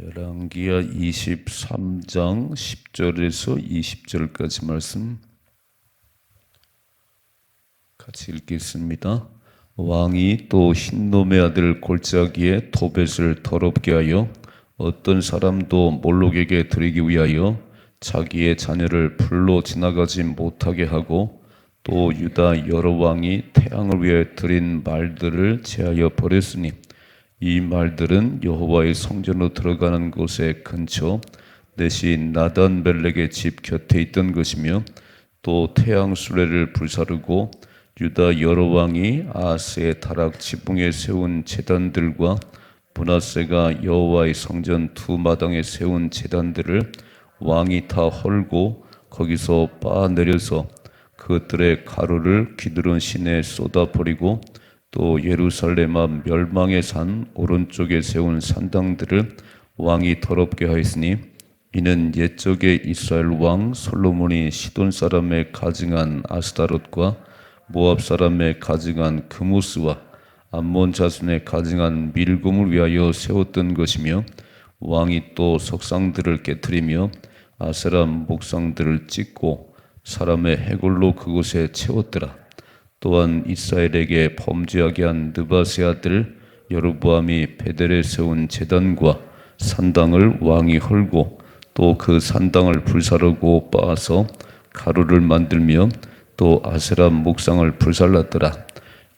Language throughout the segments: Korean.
열왕기하 23장 10절에서 20절까지 말씀 같이 읽겠습니다. 왕이 또 흰놈의 아들 골짜기에 토벳을 더럽게 하여 어떤 사람도 몰록에게 드리기 위하여 자기의 자녀를 불로 지나가지 못하게 하고, 또 유다 여러 왕이 태양을 위해 드린 말들을 제하여 버렸으니 이 말들은 여호와의 성전으로 들어가는 곳의 근처 대신 나단벨렉의 집 곁에 있던 것이며, 또 태양 수레를 불사르고 유다 여러 왕이 아하스의 다락 지붕에 세운 제단들과 므낫세가 여호와의 성전 두 마당에 세운 제단들을 왕이 다 헐고 거기서 빻아 내려서 그것들의 가루를 기드론 시내에 쏟아버리고, 또 예루살렘 앞 멸망의 산 오른쪽에 세운 산당들을 왕이 더럽게 하였으니, 이는 옛적에 이스라엘 왕 솔로몬이 시돈 사람의 가증한 아스타롯과 모압 사람의 가증한 그모스와 암몬 자손의 가증한 밀곰을 위하여 세웠던 것이며, 왕이 또 석상들을 깨뜨리며 아세라 목상들을 찢고 사람의 해골로 그곳에 채웠더라. 또한 이스라엘에게 범죄하게 한 느바세 아들 여로보암이 베델에 세운 제단과 산당을 왕이 헐고, 또 그 산당을 불사르고 빻아서 가루를 만들며 또 아세라 목상을 불살랐더라.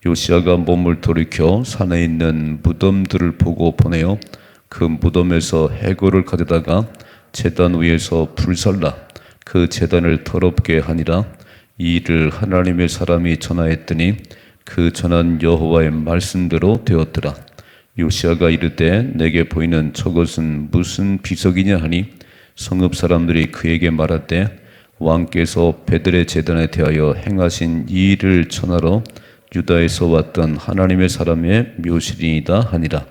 요시야가 몸을 돌이켜 산에 있는 무덤들을 보고 보내어 그 무덤에서 해골을 가져다가 제단 위에서 불살라 그 제단을 더럽게 하니라. 이 일을 하나님의 사람이 전하였더니 그 전한 여호와의 말씀대로 되었더라. 요시야가 이르되 내게 보이는 저것은 무슨 비석이냐 하니, 성읍 사람들이 그에게 말하되 왕께서 베들의 제단에 대하여 행하신 이 일을 전하러 유다에서 왔던 하나님의 사람의 묘실이니이다 하니라.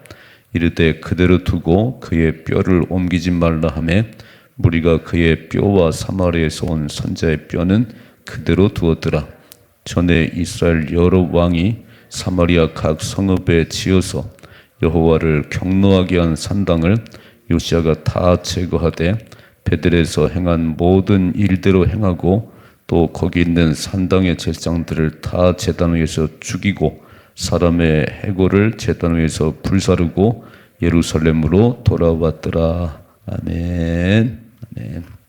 이르되 그대로 두고 그의 뼈를 옮기지 말라 하며, 무리가 그의 뼈와 사마리아에서 온 선자의 뼈는 그대로 두었더라. 전에 이스라엘 여러 왕이 사마리아 각 성읍에 지어서 여호와를 경노하게 한 산당을 요시야가 다 제거하되 베델에서 행한 모든 일대로 행하고, 또 거기 있는 산당의 제사장들을 다 제단 위에서 죽이고 사람의 해골을 제단 위에서 불사르고 예루살렘으로 돌아왔더라. 아멘. 아멘.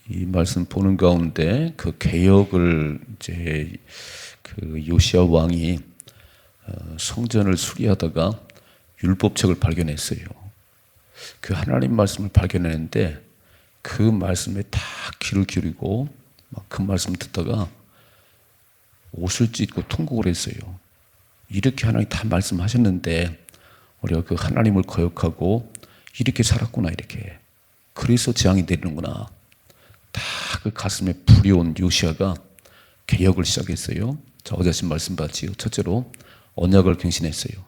이 말씀 보는 가운데 그 개혁을 이제 그 요시야 왕이 성전을 수리하다가 율법책을 발견했어요. 그 하나님 말씀을 발견했는데 그 말씀에 다 귀를 기울이고 막 그 말씀 듣다가 옷을 찢고 통곡을 했어요. 이렇게 하나님 다 말씀하셨는데 우리가 그 하나님을 거역하고 이렇게 살았구나, 이렇게. 그래서 재앙이 내리는구나. 다 그 가슴에 불이 온 요시야가 개혁을 시작했어요. 자, 어제 하신 말씀 봤지요. 첫째로 언약을 갱신했어요.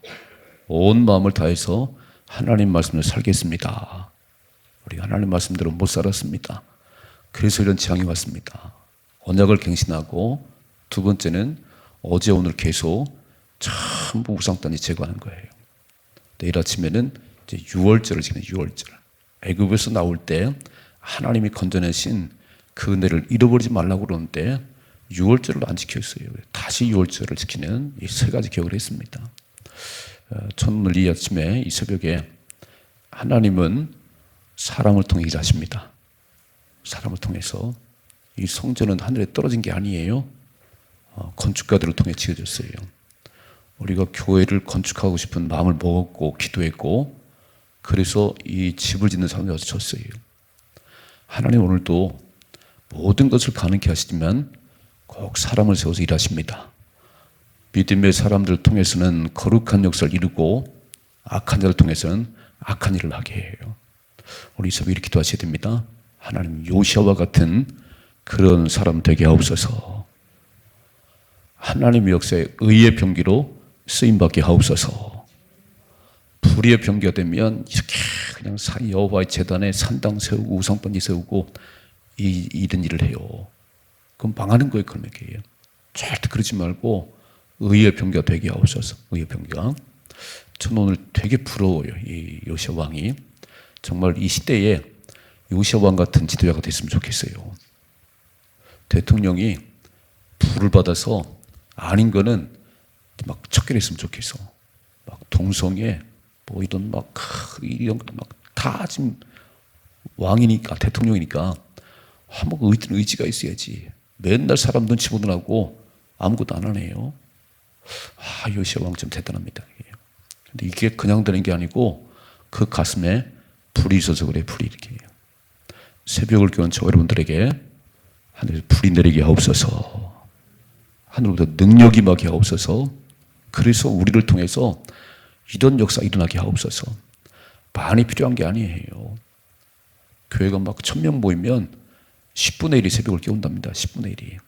온 마음을 다해서 하나님 말씀을 살겠습니다. 우리 하나님 말씀대로 못 살았습니다. 그래서 이런 재앙이 왔습니다. 언약을 갱신하고, 두 번째는 어제 오늘 계속 전부 우상단지 제거하는 거예요. 내일 아침에는 이제 유월절을 지내요. 유월절. 애굽에서 나올 때 하나님이 건져내신 그 은혜를 잃어버리지 말라고 그러는데 유월절을 안 지켰어요. 다시 유월절을 지키는 이 세 가지 기억을 했습니다. 오늘 이 아침에 이 새벽에 하나님은 사람을 통해 일하십니다. 사람을 통해서. 이 성전은 하늘에 떨어진 게 아니에요. 건축가들을 통해 지어졌어요. 우리가 교회를 건축하고 싶은 마음을 먹었고 기도했고, 그래서 이 집을 짓는 사람이 와서 졌어요. 하나님 오늘도 모든 것을 가능케 하시지만 꼭 사람을 세워서 일하십니다. 믿음의 사람들을 통해서는 거룩한 역사를 이루고, 악한 자를 통해서는 악한 일을 하게 해요. 우리 서로 이렇게 기도하셔야 됩니다. 하나님, 요시야와 같은 그런 사람 되게 하옵소서. 하나님의 역사에 의의 병기로 쓰임받게 하옵소서. 불의의 병기가 되면 이렇게 그냥 여호와의 제단에 산당 세우고 우상번지 세우고 이런 일을 해요. 그럼 망하는 거예요. 그런 얘기예요. 절대 그러지 말고 의의 병기가 되게 하옵소서. 의의 병기가. 저는 오늘 되게 부러워요. 이 요시야 왕이 정말 이 시대에 요시야 왕 같은 지도자가 됐으면 좋겠어요. 대통령이 불을 받아서 아닌 거는 막 척결했으면 좋겠어. 막 동성애 뭐 이런 이런 다 지금 왕이니까 대통령이니까 한번 의지가 있어야지. 맨날 사람 눈치 보느라고 아무것도 안 하네요. 요시야 왕 좀 대단합니다. 근데 이게 그냥 되는 게 아니고 그 가슴에 불이 있어서 그래. 불이 이렇게 새벽을 깨운 저 여러분들에게 하늘에서 불이 내리게 하옵소서. 하늘로부터 능력이 임하게 하옵소서. 그래서 우리를 통해서 이런 역사 일어나게 하옵소서. 많이 필요한 게 아니에요. 교회가 막 1000명 모이면 10분의 1이 새벽을 깨운답니다. 10분의 1이.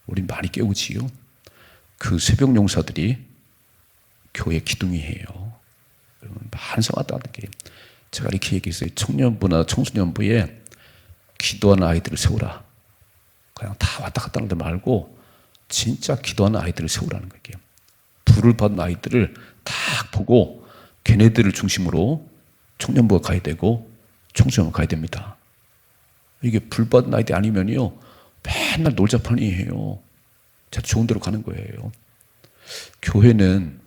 우린 많이 깨우지요. 그 새벽 용사들이 교회 기둥이에요. 여러분 반성하다는 게 제가 이렇게 얘기했어요. 청년부나 청소년부에 기도하는 아이들을 세우라. 그냥 다 왔다 갔다 하는 데 말고 진짜 기도하는 아이들을 세우라는 거예요. 불을 받은 아이들을 딱 보고 걔네들을 중심으로 청년부가 가야 되고 청소년부가 가야 됩니다. 이게 불 받은 아이들이 아니면요 맨날 놀자판이에요. 진짜 좋은 데로 가는 거예요. 교회는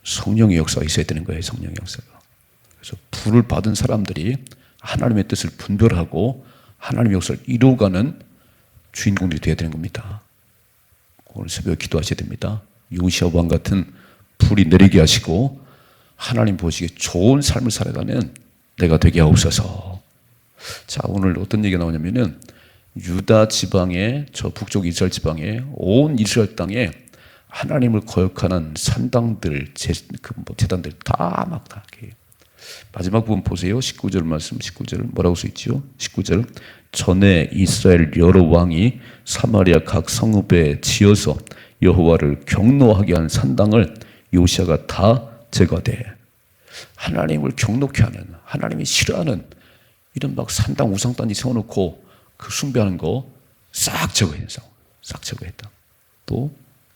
성령의 역사가 있어야 되는 거예요. 성령의 역사가. 그래서 불을 받은 사람들이 하나님의 뜻을 분별하고 하나님의 역사를 이루어가는 주인공들이 되어야 되는 겁니다. 오늘 새벽에 기도하셔야 됩니다. 요시야 왕 같은 불이 내리게 하시고 하나님 보시기에 좋은 삶을 살아가는 내가 되게 하옵소서. 자, 오늘 어떤 얘기가 나오냐면은 유다 지방의 저 북쪽 이스라엘 지방의 온 이스라엘 땅에 하나님을 거역하는 산당들, 제단들 다 이렇게. 마지막 부분 보세요. 19절 말씀, 19절 뭐라고 써 있죠? 19절 전에 이스라엘 여러 왕이 사마리아 각 성읍에 지어서 여호와를 경노하게 한 산당을 요시야가 다 제거돼. 하나님을 경노케 하는, 하나님이 싫어하는 이런 산당 우상단지 세워놓고 그 숭배하는 거 싹 제거했다. 싹 제거했다. 또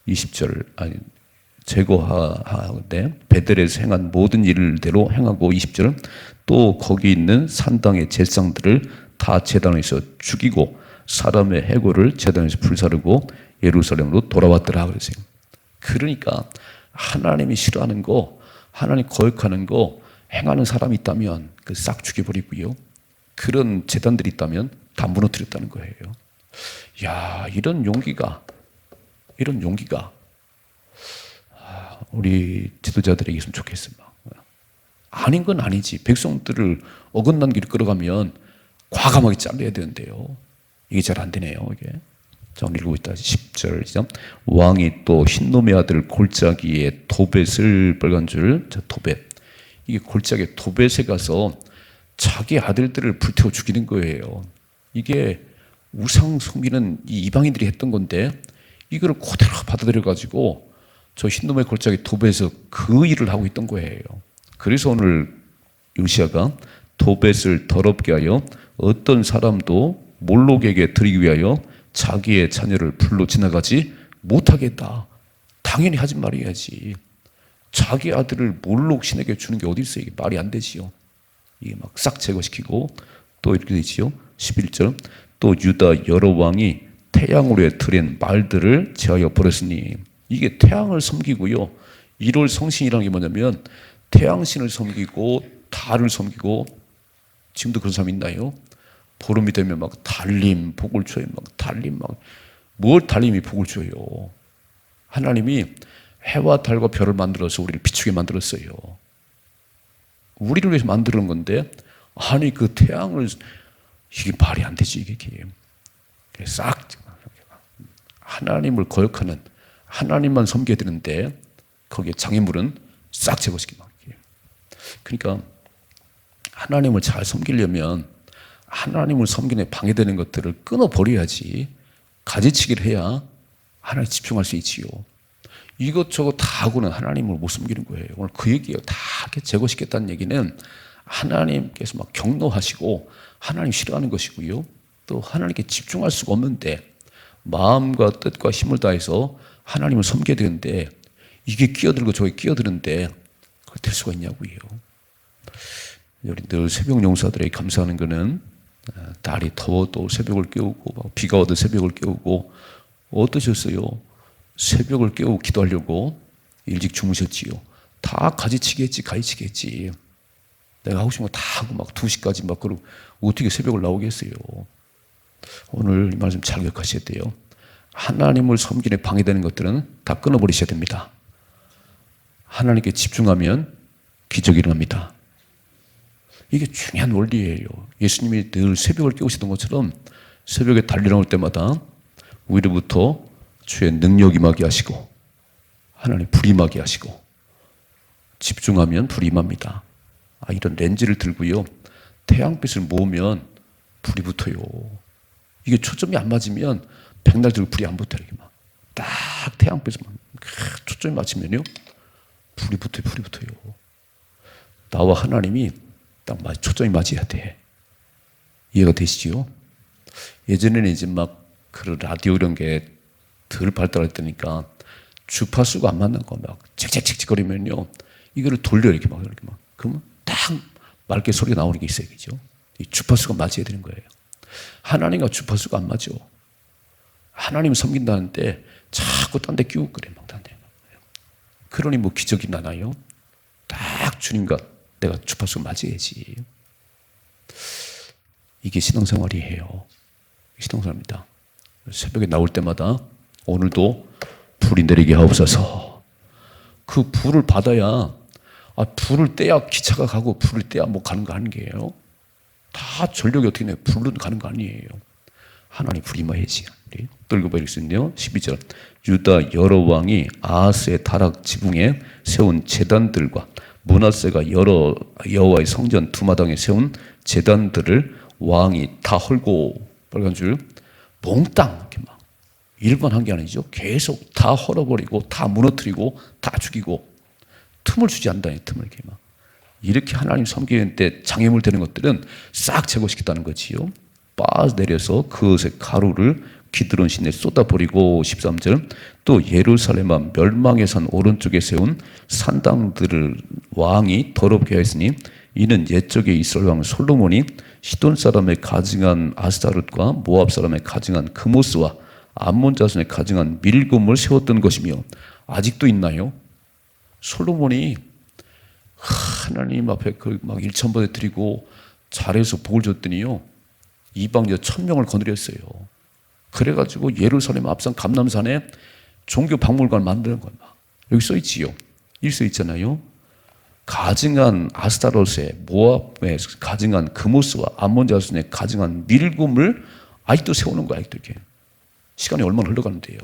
20절 제거하되 베델에서 행한 모든 일대로 행하고 20절은 또 거기 있는 산당의 제상들을 다 제단에서 죽이고 사람의 해골을 제단에서 불사르고 예루살렘으로 돌아왔더라 그랬어요. 그러니까 하나님이 싫어하는 거, 하나님 거역하는 거 행하는 사람이 있다면 그 싹 죽여버리고요. 그런 제단들이 있다면 다 무너뜨렸다는 거예요. 야, 이런 용기가 우리 지도자들에게 있으면 좋겠습니다. 아닌 건 아니지. 백성들을 어긋난 길을 끌어가면 과감하게 잘라야 되는데요. 이게 잘 안 되네요. 이게. 자, 오늘 읽고 있다. 10절. 왕이 또 흰놈의 아들 골짜기에 도벳을 빨간 줄. 자, 도벳. 이게 골짜기에 도벳에 가서 자기 아들들을 불태워 죽이는 거예요. 이게 우상 섬기는 이 이방인들이 했던 건데 이거를 그대로 받아들여가지고 저 흰놈의 골짜기 도벳에서 그 일을 하고 있던 거예요. 그래서 오늘 요시야가 도벳을 더럽게 하여 어떤 사람도 몰록에게 드리기 위하여 자기의 자녀를 불로 지나가지 못하게 했다. 당연히 하지 말아야지. 자기 아들을 몰록 신에게 주는 게 어디 있어요? 이게 말이 안 되지요. 이게 막 싹 제거시키고 또 이렇게 되지요. 11절 또 유다 여러 왕이 태양으로 드린 말들을 제하여 버렸으니 이게 태양을 섬기고요. 1월 성신이라는 게 뭐냐면 태양신을 섬기고 달을 섬기고 지금도 그런 사람 있나요? 보름이 되면 막 달림 복을 줘요. 막 달림 뭘 달림이 복을 줘요. 하나님이 해와 달과 별을 만들어서 우리를 비추게 만들었어요. 우리를 위해서 만드는 건데 아니 그 태양을 이게 말이 안 되지 이게 싹 하나님을 거역하는 하나님만 섬겨야 되는데 거기에 장애물은 싹 제거시키는 거예요. 그러니까 하나님을 잘 섬기려면 하나님을 섬기는 방해되는 것들을 끊어버려야지 가지치기를 해야 하나님에 집중할 수 있지요. 이것저것 다 하고는 하나님을 못 섬기는 거예요. 오늘 그 얘기예요. 다 이렇게 제거시켰다는 얘기는 하나님께서 막 경노하시고 하나님 싫어하는 것이고요. 또 하나님께 집중할 수가 없는데 마음과 뜻과 힘을 다해서 하나님을 섬겨야 되는데 이게 끼어들고 저게 끼어드는데 될 수가 있냐고요. 우리 늘 새벽 용사들에게 감사하는 것은 날이 더워도 새벽을 깨우고 비가 와도 새벽을 깨우고 어떠셨어요? 새벽을 깨우고 기도하려고 일찍 주무셨지요. 다 가지치겠지. 내가 하고 싶은 거 다 하고 막 2시까지 막 그러고 어떻게 새벽을 나오겠어요. 오늘 이 말씀 잘 기억하셔야 돼요. 하나님을 섬기는 방해되는 것들은 다 끊어버리셔야 됩니다. 하나님께 집중하면 기적이 일어납니다. 이게 중요한 원리예요. 예수님이 늘 새벽을 깨우시던 것처럼 새벽에 달려 나올 때마다 위로부터 주의 능력이 임하게 하시고 하나님 불이 임하게 하시고 집중하면 불이 임합니다. 이런 렌즈를 들고요. 태양빛을 모으면 불이 붙어요. 이게 초점이 안 맞으면 백날 들고 불이 안 붙어요. 이렇게 막 딱 태양빛을 초점이 맞추면요. 불이 붙어요. 나와 하나님이 딱 초점이 맞아야 돼. 이해가 되시지요? 예전에는 이제 막 그 라디오 이런 게 덜 발달할 때니까 주파수가 안 맞는 거 막 칙칙칙칙거리면요. 이거를 돌려 이렇게 막. 그러면 딱 맑게 소리가 나오는 게 있어요. 그죠? 이 주파수가 맞아야 되는 거예요. 하나님과 주파수가 안 맞아. 하나님을 섬긴다는데 자꾸 딴 데 끼우고 그래. 막 딴 데. 그러니 뭐 기적이 나나요? 딱 주님과 내가 주파수가 맞아야지. 이게 신앙생활이에요. 신앙생활입니다. 새벽에 나올 때마다 오늘도 불이 내리게 하옵소서. 그 불을 받아야 불을 떼야 기차가 가고 불을 떼야 뭐 가는 거 아니에요. 다 전력이 어떻게 내 불은 가는 거 아니에요. 하나님 불이 임해야지. 또 읽어볼 수 있네요. 12절 유다 여러 왕이 아하스의 다락 지붕에 세운 제단들과 므낫세가 여러 여호와의 성전 두마당에 세운 제단들을 왕이 다 헐고 빨간 줄 몽땅 이렇게 막 일관한 게 아니죠. 계속 다 헐어버리고 다 무너뜨리고 다 죽이고 틈을 주지 않다니 틈을 이렇게 막 이렇게 하나님 섬기는 때 장애물 되는 것들은 싹 제거시켰다는 거지요. 빠내려서 그것의 가루를 기드론 시내에 쏟아버리고 13절 또 예루살렘과 멸망의 산 오른쪽에 세운 산당들을 왕이 더럽게 하였으니 이는 옛적에 이스라엘 왕 솔로몬이 시돈 사람의 가증한 아스타롯과 모압 사람의 가증한 그모스와 암몬 자손의 가증한 밀금을 세웠던 것이며 아직도 있나요? 솔로몬이 하나님 앞에 막 1,000번에 드리고 잘해서 복을 줬더니요 이방여 1,000명을 거느렸어요. 그래가지고 예루살렘 앞산 감람산에 종교 박물관을 만드는 거예요. 여기 써있지요. 일 써있잖아요. 가증한 아스타롯의 모압의 가증한 그모스와 암몬 자손의 가증한 밀금을 아직도 세우는 거야. 아직도 이렇게 시간이 얼마나 흘러가는데요.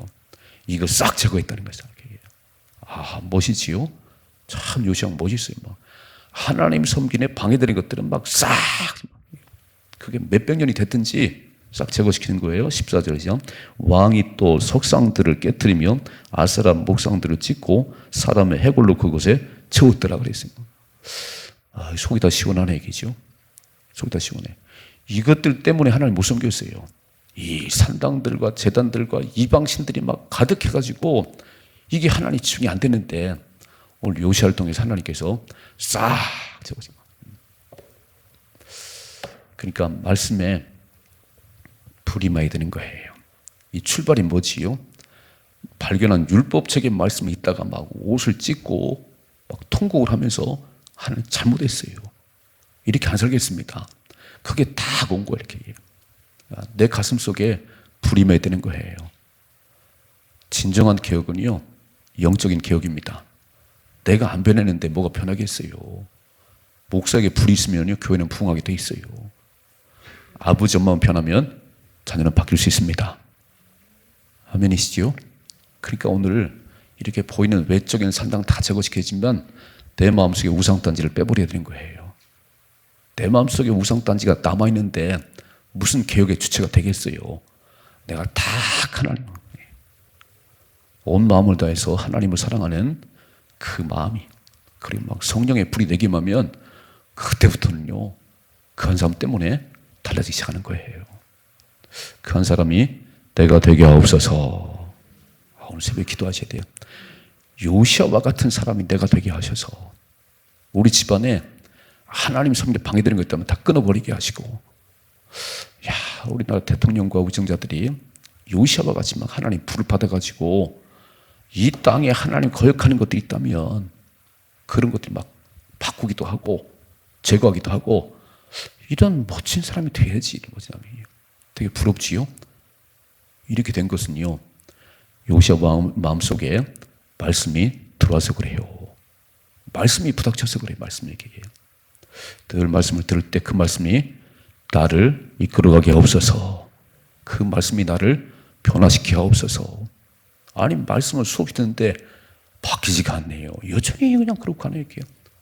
이거 싹 제거했다는 거예요. 멋이지요. 참 요시양 멋있어요. 막 하나님 섬기에 방해되는 것들은 막 싹 그게 몇백 년이 됐든지 싹 제거시키는 거예요. 14절이죠. 왕이 또 석상들을 깨뜨리며 아세라 목상들을 찍고 사람의 해골로 그곳에 채웠더라 그랬습니다. 속이 다 시원하네 얘기죠. 속이 다 시원해. 이것들 때문에 하나님 못 섬겼어요. 이 산당들과 제단들과 이방신들이 막 가득해가지고 이게 하나님 집중이 안 되는데 오늘 요시아를 통해서 하나님께서 싹 제거하신 거예요. 그러니까 말씀에 불이 임해야 되는 거예요. 이 출발이 뭐지요? 발견한 율법책의 말씀을 읽다가 막 옷을 찢고 막 통곡을 하면서 하나님 잘못했어요. 이렇게 안 살겠습니다. 그게 다 온 거예요. 이렇게 내 가슴 속에 불이 임해야 되는 거예요. 진정한 개혁은요 영적인 개혁입니다. 내가 안 변했는데 뭐가 변하겠어요. 목사에게 불이 있으면요 교회는 부흥하게 돼 있어요. 아버지 엄마만 변하면 자녀는 바뀔 수 있습니다. 아멘이시죠? 그러니까 오늘 이렇게 보이는 외적인 산당 다 제거시켜지면 내 마음속에 우상단지를 빼버려야 되는 거예요. 내 마음속에 우상단지가 남아있는데 무슨 개혁의 주체가 되겠어요. 내가 다 하나님 온 마음을 다해서 하나님을 사랑하는 그 마음이 그리고 막 성령의 불이 내게 임하면 그때부터는요 그 한 사람 때문에 달라지기 시작하는 거예요. 그 한 사람이 내가 되게 하옵소서. 오늘 새벽에 기도하셔야 돼요. 요시아와 같은 사람이 내가 되게 하셔서 우리 집안에 하나님 섬기는 방해되는 것 있다면 다 끊어버리게 하시고, 야, 우리나라 대통령과 우정자들이 요시아와 같이 막 하나님 불을 받아가지고 이 땅에 하나님 거역하는 것들이 있다면 그런 것들이 막 바꾸기도 하고 제거하기도 하고, 이런 멋진 사람이 돼야지. 되게 부럽지요. 이렇게 된 것은요, 요시아 마음속에 말씀이 들어와서 그래요. 말씀이 부닥쳐서 그래요. 말씀에게 늘 말씀을 들을 때 그 말씀이 나를 이끌어가게 하옵소서. 그 말씀이 나를 변화시키게 하옵소서. 아니, 말씀을 수없이 듣는데 바뀌지가 않네요. 여전히 그냥 그렇고 하네요.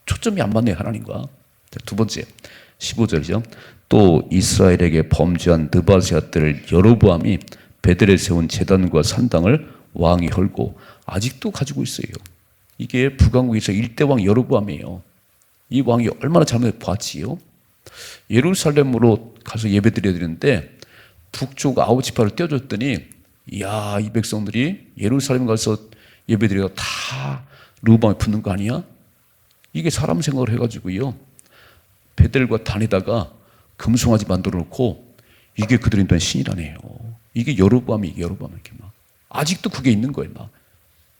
초점이 안 맞네요, 하나님과. 두 번째, 15절이죠. 또 이스라엘에게 범죄한 느바세 아들 여로보암이 베델에 세운 제단과 산당을 왕이 헐고 아직도 가지고 있어요. 이게 북왕국에서 1대 왕 여로보암이에요. 이 왕이 얼마나 잘못 봤지요. 예루살렘으로 가서 예배 드려야 되는데 북쪽 아홉 지파를 떼어줬더니, 이야, 이 백성들이 예루살렘 가서 예배 드리다가 다 르호보암에 붙는 거 아니야? 이게 사람 생각을 해가지고요, 베델과 단에다가 금송아지 만들어 놓고, 이게 그들이 된 신이라네요. 이게 여로보암이 이렇게 막 아직도 그게 있는 거예요. 막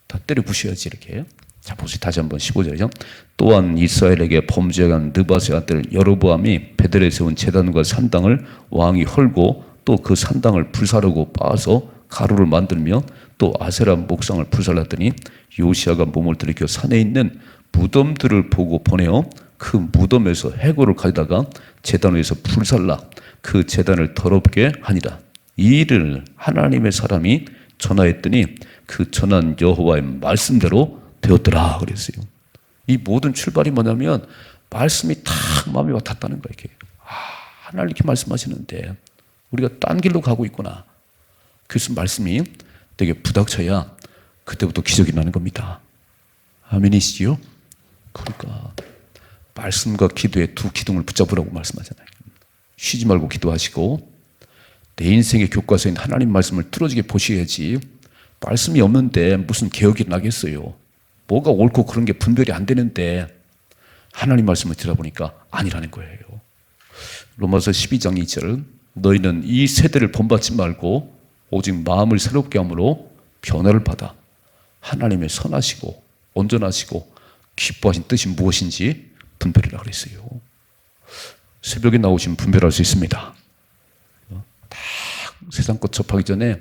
다 때려 부셔야지 이렇게. 자, 보세요. 다시 한번 15절이죠. 또한 이스라엘에게 범죄한 느바세 아들 여로보암이 베델에 세운 제단과 산당을 왕이 헐고 또 그 산당을 불사르고 빻아서 가루를 만들며 또 아세라 목상을 불살랐더니 요시아가 몸을 들이켜 산에 있는 무덤들을 보고 보내어 그 무덤에서 해골을 가져다가 제단 위에서 불살라 그 제단을 더럽게 하니라. 이 일을 하나님의 사람이 전하였더니 그 전한 여호와의 말씀대로 되었더라 그랬어요. 이 모든 출발이 뭐냐면 말씀이 탁 마음에 와 닿았다는 거예요. 이렇게. 하나님 이렇게 말씀하시는데 우리가 딴 길로 가고 있구나. 그래서 말씀이 되게 부닥쳐야 그때부터 기적이 나는 겁니다. 아멘이시지요? 그러니까 말씀과 기도의 두 기둥을 붙잡으라고 말씀하잖아요. 쉬지 말고 기도하시고 내 인생의 교과서인 하나님 말씀을 뚫어지게 보셔야지. 말씀이 없는데 무슨 개혁이 나겠어요. 뭐가 옳고 그런 게 분별이 안 되는데 하나님 말씀을 들어보니까 아니라는 거예요. 로마서 12장 2절 너희는 이 세대를 본받지 말고 오직 마음을 새롭게 함으로 변화를 받아 하나님의 선하시고 온전하시고 기뻐하신 뜻이 무엇인지 분별이라 그랬어요. 새벽에 나오시면 분별할 수 있습니다. 다 세상 것 접하기 전에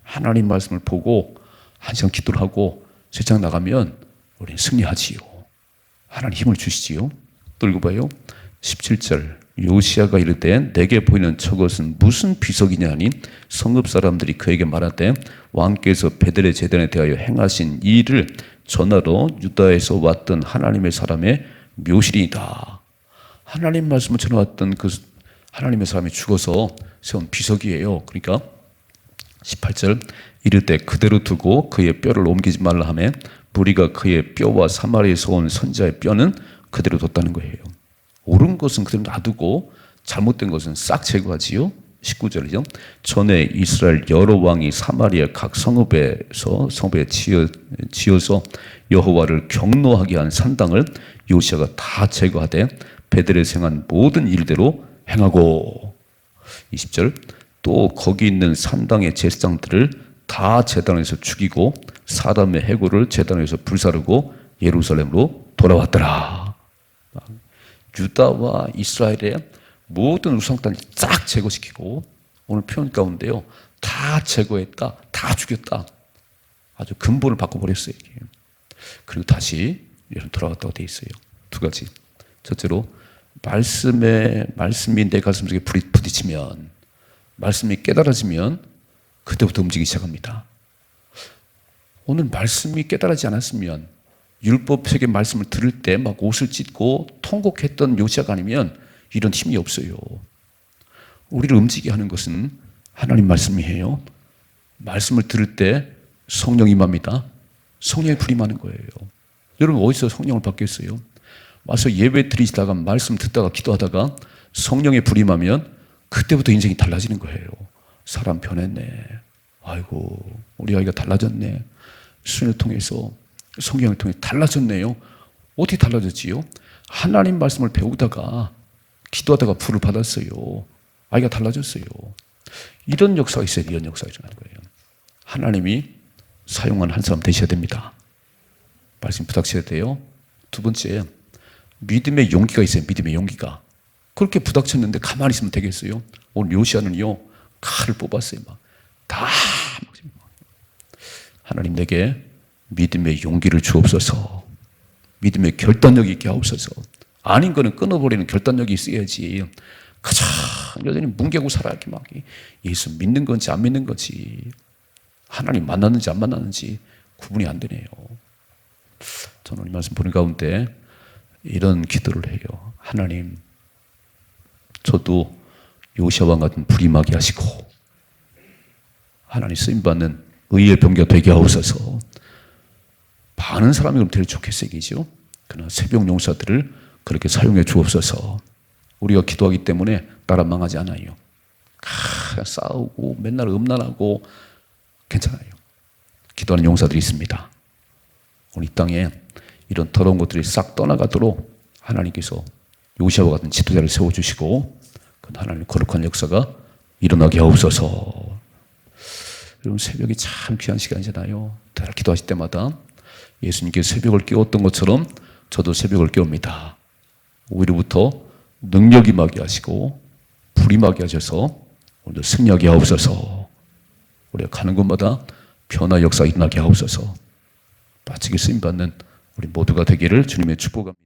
하나님 말씀을 보고 한 시간 기도를 하고 세상 나가면 우리는 승리하지요. 하나님 힘을 주시지요. 또 읽어봐요. 17절 요시아가 이르되 내게 보이는 저것은 무슨 비석이냐 하니 성읍 사람들이 그에게 말하되 왕께서 베델의 제단에 대하여 행하신 이 일을 전하러 유다에서 왔던 하나님의 사람의 묘실이다. 하나님 말씀을 전해왔던 그 하나님의 사람이 죽어서 세운 비석이에요. 그러니까 18절 이를 때 그대로 두고 그의 뼈를 옮기지 말라 하며 무리가 그의 뼈와 사마리에서 온 선지자의 뼈는 그대로 뒀다는 거예요. 옳은 것은 그대로 놔두고 잘못된 것은 싹 제거하지요. 19절이죠. 전에 이스라엘 여러 왕이 사마리아 각 성읍에 지어서 여호와를 경노하게 한 산당을 요시아가 다 제거하되 베델에 행한 모든 일대로 행하고 20절 또 거기 있는 산당의 제사장들을 다 제단에서 죽이고 사람의 해골을 제단에서 불사르고 예루살렘으로 돌아왔더라. 유다와 이스라엘의 모든 우상단을 쫙 제거시키고 오늘 표현 가운데요 다 제거했다, 다 죽였다. 아주 근본을 바꿔버렸어요. 그리고 다시 돌아왔다고 되어 있어요. 두 가지. 첫째로 말씀이 내 가슴속에 부딪히면 말씀이 깨달아지면 그때부터 움직이기 시작합니다. 오늘 말씀이 깨달아지지 않았으면 율법책의 말씀을 들을 때 막 옷을 찢고 통곡했던 요시아가 아니면 이런 힘이 없어요. 우리를 움직이게 하는 것은 하나님 말씀이에요. 말씀을 들을 때 성령이 임합니다. 성령의 불이 임하는 거예요. 여러분 어디서 성령을 받겠어요? 와서 예배 드리시다가 말씀 듣다가 기도하다가 성령의 불이 임하면 그때부터 인생이 달라지는 거예요. 사람 변했네. 아이고 우리 아이가 달라졌네. 수련을 통해서 성경을 통해 달라졌네요. 어떻게 달라졌지요? 하나님 말씀을 배우다가 기도하다가 불을 받았어요. 아이가 달라졌어요. 이런 역사가 있어야 이런 역사가 일어나는 거예요. 하나님이 사용한 한 사람 되셔야 됩니다. 말씀 부탁드려야 돼요. 두 번째, 믿음의 용기가 있어요. 믿음의 용기가. 그렇게 부닥쳤는데 가만히 있으면 되겠어요? 오늘 요시아는요, 칼을 뽑았어요. 다. 하나님 내게 믿음의 용기를 주옵소서. 믿음의 결단력이 있게 하옵소서. 아닌 거는 끊어버리는 결단력이 있어야지. 가장 여전히 뭉개고 살아야 막 예수 믿는 건지 안 믿는 건지, 하나님 만났는지 안 만났는지 구분이 안 되네요. 저는 이 말씀 보는 가운데 이런 기도를 해요. 하나님, 저도 요시아와 같은 불임하게 하시고 하나님 쓰임받는 의의 병기가 되게 하옵소서. 많은 사람이 그럼 되게 좋겠어요, 이죠? 그러나 새벽 용사들을 그렇게 사용해 주옵소서. 우리가 기도하기 때문에 나라 망하지 않아요. 싸우고 맨날 음란하고 괜찮아요. 기도하는 용사들이 있습니다. 오늘 이 땅에 이런 더러운 것들이 싹 떠나가도록 하나님께서 요시아와 같은 지도자를 세워주시고 하나님의 거룩한 역사가 일어나게 하옵소서. 여러분, 새벽이 참 귀한 시간이잖아요. 늘 기도하실 때마다 예수님께서 새벽을 깨웠던 것처럼 저도 새벽을 깨웁니다. 오히려부터 능력이 임하게 하시고 불이 임하게 하셔서 오늘 승리하게 하옵소서. 우리가 가는 곳마다 변화 역사 일어나게 하옵소서. 빠지게 쓰임받는 우리 모두가 되기를 주님의 축복합니다.